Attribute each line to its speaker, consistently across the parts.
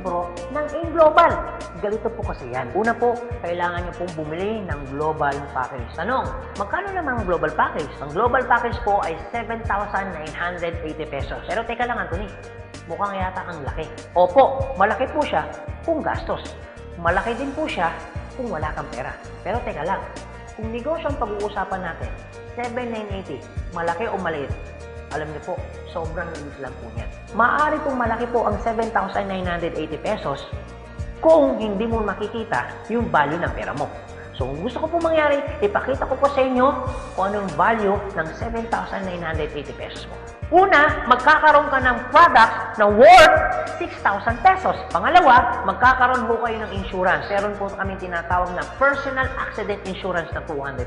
Speaker 1: Bro ng AIM Global. Ganito po kasi yan. Una po, kailangan nyo pong bumili ng global package. Tanong, magkano naman ang global package? Ang global package po ay 7,980 pesos. Pero teka lang, Anthony, mukhang yata ang laki. Opo, malaki po siya kung gastos. Malaki din po siya kung wala kang pera. Pero teka lang, kung negosyo ang pag-uusapan natin, 7,980, malaki o maliit? Alam niyo po, sobrang liit lang po niyan. Maaari pong malaki po ang 7,980 pesos kung hindi mo makikita yung value ng pera mo. So, kung gusto ko po mangyari, ipakita ko po sa inyo kung anong value ng 7,980 pesos mo. Una, magkakaroon ka ng products na worth 6,000 pesos. Pangalawa, magkakaroon po kayo ng insurance. Meron po kami tinatawag na personal accident insurance na 200,000,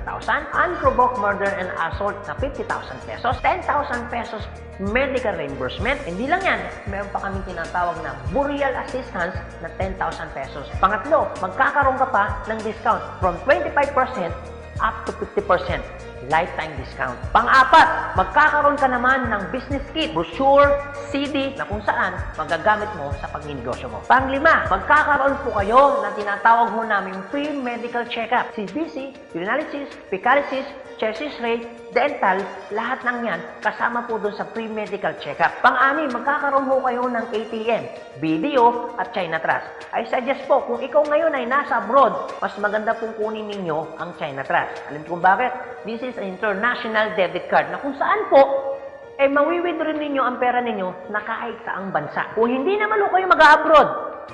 Speaker 1: unprovoked murder and assault na 50,000 pesos, 10,000 pesos medical reimbursement. Hindi lang yan, meron pa kami tinatawag na burial assistance na 10,000 pesos. Pangatlo, magkakaroon ka pa ng discount from 25% up to 50%. Lifetime discount. Pang-apat, magkakaroon ka naman ng business kit, brochure, CD na kung saan magagamit mo sa pagninegosyo mo. Pang-lima, magkakaroon po kayo na tinatawag mo namin free medical check-up. CBC, urinalysis, fecalysis, chest x-ray, dental, lahat ng yan kasama po doon sa free medical check-up. Pang-anim, magkakaroon po kayo ng ATM, video at China Trust. I suggest po, kung ikaw ngayon ay nasa abroad, mas maganda pong kunin ninyo ang China Trust. Alam kung bakit? This is an international debit card na kung saan po, mawi-withdraw ninyo ang pera ninyo na kahit saang bansa. Kung hindi naman po kayo mag-abroad,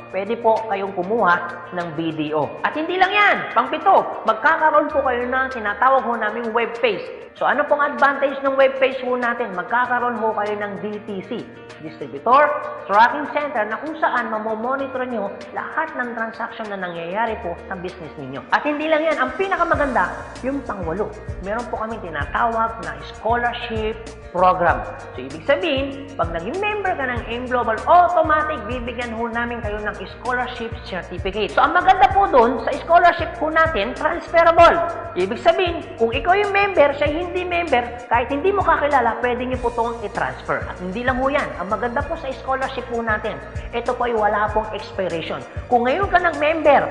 Speaker 1: pwede po kayong kumuha ng BDO. At hindi lang yan, pang-pito, magkakaroon po kayo ng tinatawag ho naming web page. So ano pong advantage ng web page po natin? Magkakaroon ho kayo ng DTC, Distributor Tracking Center, na kung saan mamomonitor nyo lahat ng transaction na nangyayari po sa business ninyo. At hindi lang yan, ang pinakamaganda, yung pang-walo. Meron po kami tinatawag na scholarship program. So ibig sabihin, pag naging member ka ng AIM Global, automatic bibigyan ho namin kayo ng scholarship certificate. So ang maganda po doon, sa scholarship po natin, transferable. Ibig sabihin, kung ikaw yung member, siya hindi member, kahit hindi mo kakilala, pwede niyo po itong i-transfer. At hindi lang ho yan. Ang maganda po sa scholarship po natin, ito po ay wala pong expiration. Kung ngayon ka ng member,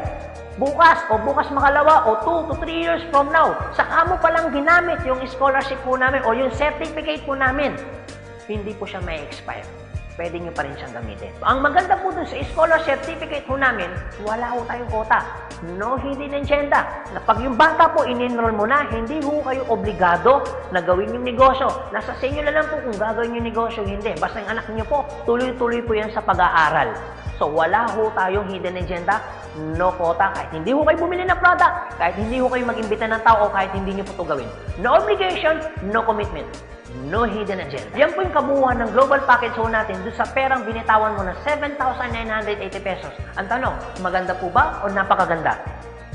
Speaker 1: bukas o bukas makalawa o 2 to 3 years from now, saka mo palang ginamit yung scholarship po namin o yung certificate po namin, hindi po siya may expire. Pwede nyo pa rin siyang gamitin. Ang maganda po dun sa scholar certificate po namin, wala ho tayong quota. No hidden agenda. Na pag yung bata po in-enroll mo na, hindi ho kayo obligado na gawin yung negosyo. Nasa sa inyo na lang po kung gagawin yung negosyo, hindi. Basta yung anak niyo po, tuloy-tuloy po yan sa pag-aaral. So wala ho tayong hidden agenda, no quota. Kahit hindi ho kayo bumili ng product, kahit hindi ho kayo mag-imbita ng tao, kahit hindi nyo po ito gawin. No obligation, no commitment. No hidden agenda. Yan po yung kabuuan ng global package ho natin doon sa perang binitawan mo na 7,980 pesos. Ang tanong, maganda po ba o napakaganda?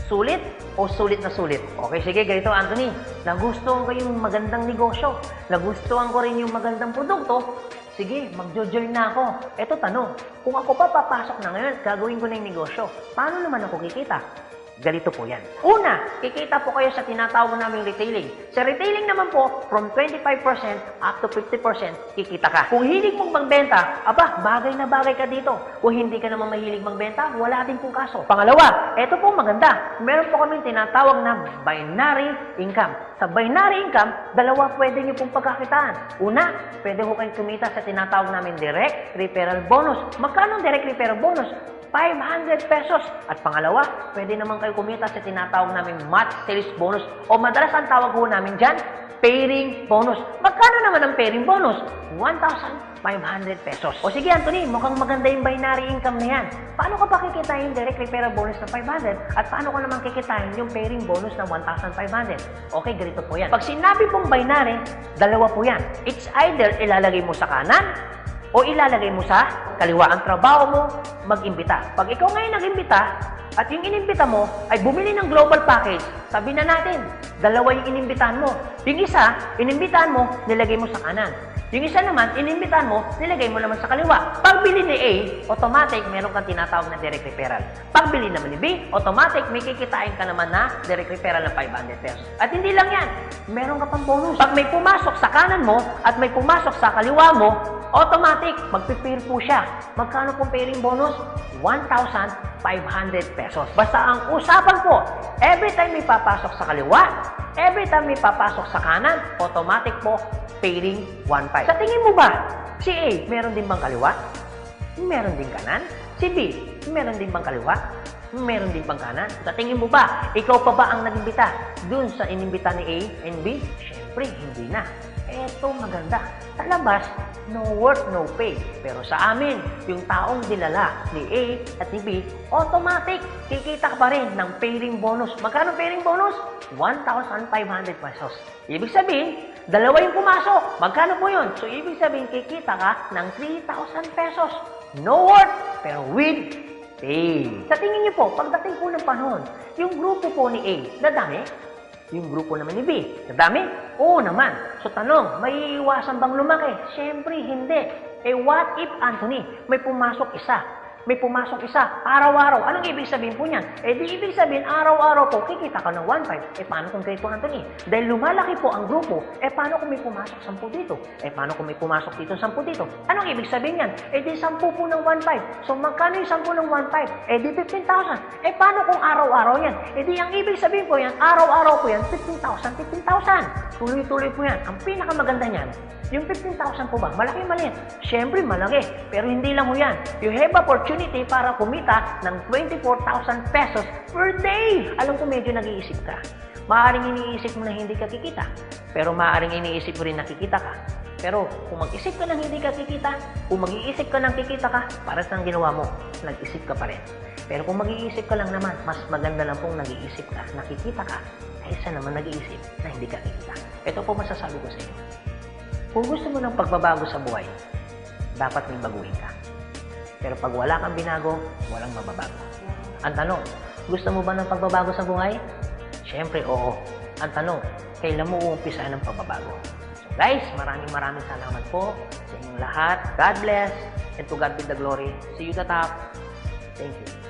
Speaker 1: Sulit o sulit na sulit? Okay, sige, ganito Anthony. Nagustuhan ko yung magandang negosyo. Nagustuhan ko rin yung magandang produkto. Sige, magjo-join na ako. Eto tanong, kung ako pa papasok na ngayon, gagawin ko na yung negosyo. Paano naman ako kikita? Ganito po yan. Una, kikita po kayo sa tinatawag naming retailing. Sa retailing naman po, from 25% up to 50% kikita ka. Kung hilig mong magbenta, aba, bagay na bagay ka dito. Kung hindi ka naman mahilig magbenta, wala din pong kaso. Pangalawa, eto po maganda. Meron po kaming tinatawag na binary income. Sa binary income, dalawa pwede nyo pong pagkakitaan. Una, pwede ho kayong kumita sa tinatawag namin direct referral bonus. Magkano direct referral bonus? 500 pesos. At pangalawa, pwede naman kayo kumita sa tinatawag namin match sales bonus o madalas ang tawag ho namin dyan, pairing bonus. Magkano naman ang pairing bonus? 1,500 pesos. O sige Anthony, mukhang maganda yung binary income na yan. Paano ka pa kikitain yung direct referral bonus na 500 at paano ko naman kikitain yung pairing bonus na 1,500? Okay, ganito po yan. Pag sinabi pong binary, dalawa po yan. It's either ilalagay mo sa kanan o ilalagay mo sa kaliwa. Ang trabaho mo, mag-imbita. Pag ikaw ngayon nag-imbita, at yung inimbita mo ay bumili ng global package, sabi na natin, dalawa yung inimbitahan mo. Yung isa, inimbitahan mo, nilagay mo sa kanan. Yung isa naman, inimbitahan mo, nilagay mo naman sa kaliwa. Pagbili ni A, automatic, meron kang tinatawag na direct referral. Pagbili naman ni B, automatic, may kikitain ka naman na direct referral ng 500 pesos. At hindi lang yan, meron ka pang bonus. Pag may pumasok sa kanan mo at may pumasok sa kaliwa mo, automatic, magpipair po siya. Magkano pong pairing bonus? 1,500 pesos. Basta ang usapan po, every time may papasok sa kaliwa, every time may papasok sa kanan, automatic po, pairing 1,500. Sa tingin mo ba, si A, meron din bang kaliwa? Meron din kanan? Si B, meron din bang kaliwa? Meron din bang kanan? Sa tingin mo ba, ikaw pa ba ang nag-imbita dun sa inimbita ni A and B? Siyempre, hindi na. Eto maganda. Sa labas, no work, no pay. Pero sa amin, yung taong dinala ni A at ni B, automatic, kikita ka pa rin ng pairing bonus. Magkano pairing bonus? 1,500 pesos. Ibig sabihin, dalawa yung pumasok. Magkano po yun? So, ibig sabihin, kikita ka ng 3,000 pesos. No work, pero with pay. Sa tingin niyo po, pagdating po ng panahon, yung grupo po ni A, nadami? Yung grupo naman ni B, nadami? Oo naman. So tanong, may iiwasan bang lumaki? Siyempre, hindi. Eh what if, Anthony, may pumasok isa? May pumasok isa, araw-araw. Anong ibig sabihin po niyan? Eh di ibig sabihin, araw-araw po, kikita ka ng 1,500. Eh paano kung ganito, Anthony? Dahil lumalaki po ang grupo, eh paano kung may pumasok 10 dito? Eh paano kung may pumasok dito 10 dito? Anong ibig sabihin yan? Eh di 10 po ng 1,500. So magkano yung 10 ng 1,500? Eh di 15,000. Eh paano kung araw-araw yan? Eh di ang ibig sabihin po yan, araw-araw po yan, 15,000, 15,000. Tuloy-tuloy po yan. Ang pinakamaganda niyan, yung 15,000 po ba? Malaki maliit? Siyempre malaki. Pero hindi lang ho yan. You have opportunity para kumita ng 24,000 pesos per day. Alam ko medyo nag-iisip ka. Maaaring iniisip mo na hindi ka kikita. Pero maaaring iniisip mo rin na kikita ka. Pero kung mag-isip ka ng hindi ka kikita, kung mag-iisip ka ng kikita ka, para sa ginawa mo, nag-isip ka pa rin. Pero kung mag-iisip ka lang naman, mas maganda lang pong nag-iisip ka, nakikita ka, kaysa naman nag-iisip na hindi ka kikita. Ito po masasabi ko sa inyo. Kung gusto mo ng pagbabago sa buhay, dapat may baguhin ka. Pero pag wala kang binago, walang mababago. Ang tanong, gusto mo ba ng pagbabago sa buhay? Siyempre, oo. Ang tanong, kailan mo uumpisa ng pagbabago? So guys, maraming salamat po sa inyong lahat. God bless, and to God be the glory. See you at the top. Thank you.